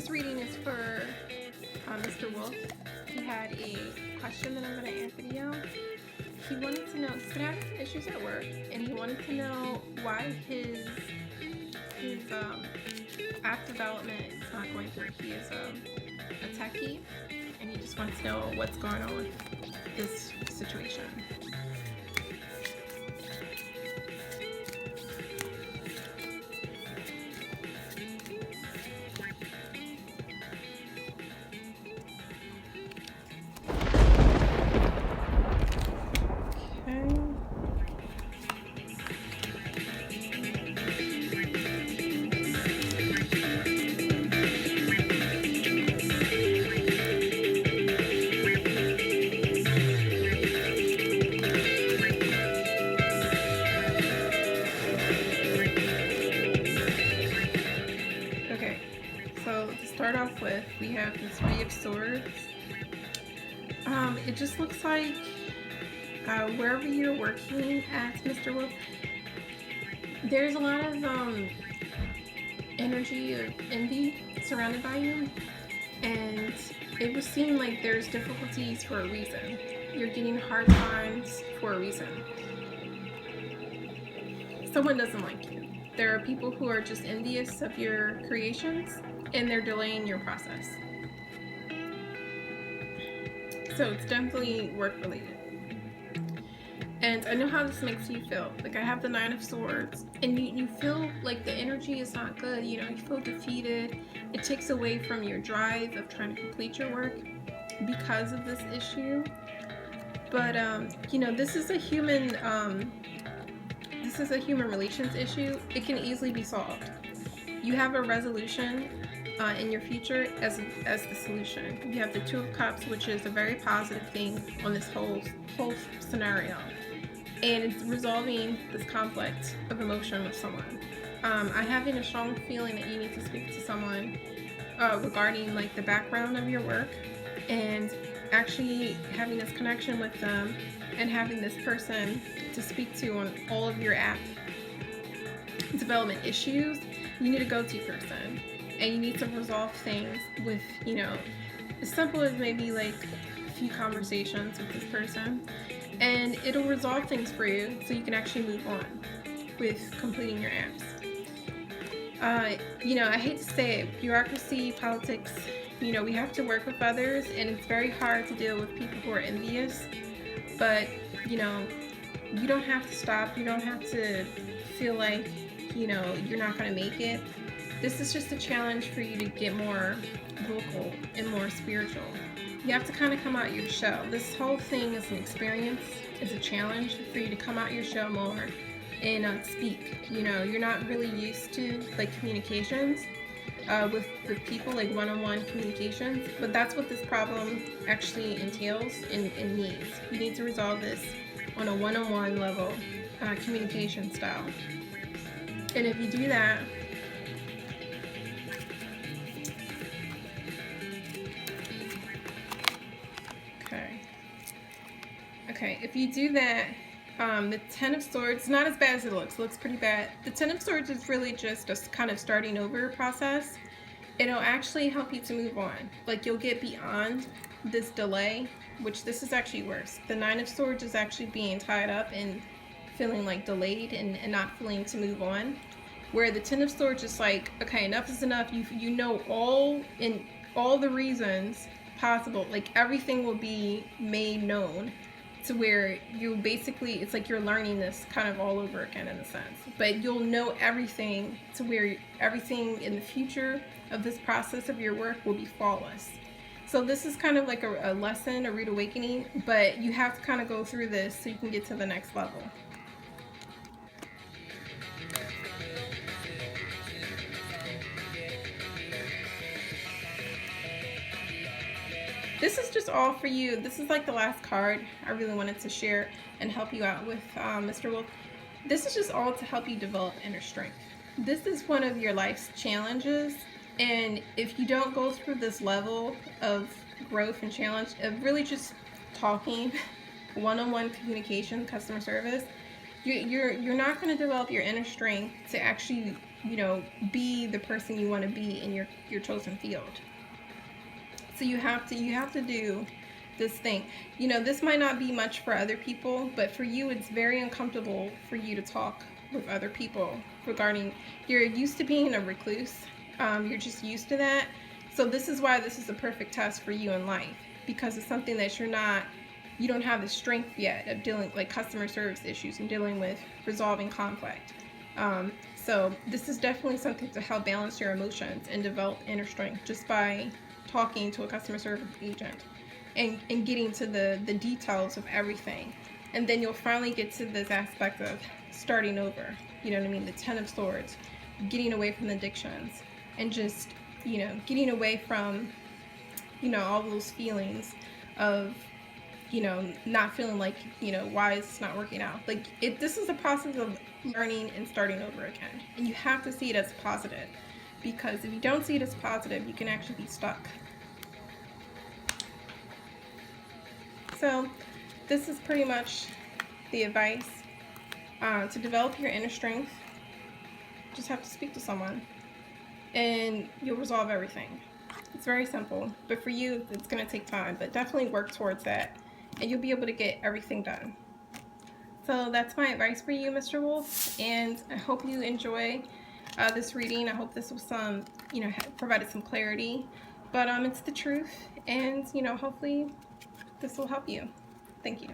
This reading is for Mr. Wolf. He had a question that I'm going to answer to you. He wanted to know, he's been having some issues at work, and he wanted to know why his app development is not going through. He is a techie, and he just wants to know what's going on with this situation. So to start off with, we have this Three of Swords. It just looks like wherever you're working at, Mr. Wolf, there's a lot of energy of envy surrounded by you, and it would seem like there's difficulties for a reason. You're getting hard times for a reason. Someone doesn't like you. There are people who are just envious of your creations, and they're delaying your process. So it's definitely work related. And I know how this makes you feel. Like, I have the Nine of Swords, and you feel like the energy is not good. You know, you feel defeated. It takes away from your drive of trying to complete your work because of this issue. But you know, this is a human relations issue. It can easily be solved. You have a resolution in your future as the solution. You have the Two of Cups, which is a very positive thing on this whole scenario, and it's resolving this conflict of emotion with someone. I'm having a strong feeling that you need to speak to someone regarding like the background of your work, and actually having this connection with them, and having this person to speak to on all of your app development issues. You need a go-to person, and you need to resolve things with, you know, as simple as maybe like a few conversations with this person, and it'll resolve things for you so you can actually move on with completing your apps. You know, I hate to say it, bureaucracy, politics, you know, we have to work with others, and it's very hard to deal with people who are envious, but, you know, you don't have to stop. You don't have to feel like, you know, you're not going to make it. This is just a challenge for you to get more vocal and more spiritual. You have to kind of come out your shell. This whole thing is an experience. It's a challenge for you to come out your shell more and speak. You know, you're not really used to like communications with people, like one-on-one communications, but that's what this problem actually entails and needs. You need to resolve this on a one-on-one level communication style. And if you do that, if you do that, the Ten of Swords, not as bad as it looks pretty bad. The Ten of Swords is really just a kind of starting over process. It'll actually help you to move on. Like, you'll get beyond this delay, which this is actually worse. The Nine of Swords is actually being tied up and feeling like delayed and not feeling to move on. Where the Ten of Swords is like, okay, enough is enough. You know all the reasons possible. Like, everything will be made known, to where you basically, it's like you're learning this kind of all over again in a sense. But you'll know everything, to where everything in the future of this process of your work will be flawless. So this is kind of like a lesson, a rude awakening, but you have to kind of go through this so you can get to the next level. This is just all for you. This is like the last card I really wanted to share and help you out with, Mr. Wolf. This is just all to help you develop inner strength. This is one of your life's challenges, and if you don't go through this level of growth and challenge of really just talking, one-on-one communication, customer service, you're not going to develop your inner strength to actually you know, be the person you want to be in your chosen field. So you have to do this thing. You know, this might not be much for other people, but for you, it's very uncomfortable for you to talk with other people regarding, you're used to being a recluse. You're just used to that. So this is why this is a perfect test for you in life, because it's something that you don't have the strength yet of dealing, like customer service issues and dealing with resolving conflict. So this is definitely something to help balance your emotions and develop inner strength just by talking to a customer service agent and getting to the details of everything. And then you'll finally get to this aspect of starting over. You know what I mean? The Ten of Swords, getting away from the addictions, and just, you know, getting away from, you know, all those feelings of, you know, not feeling like, you know, why is this not working out? Like, this is a process of learning and starting over again. And you have to see it as positive, because if you don't see it as positive, you can actually be stuck. So this is pretty much the advice. To develop your inner strength, just have to speak to someone and you'll resolve everything. It's very simple, but for you, it's going to take time, but definitely work towards that and you'll be able to get everything done. So that's my advice for you, Mr. Wolf, and I hope you enjoy this reading. I hope this was some, you know, provided some clarity, but it's the truth, and, you know, hopefully this will help you. Thank you.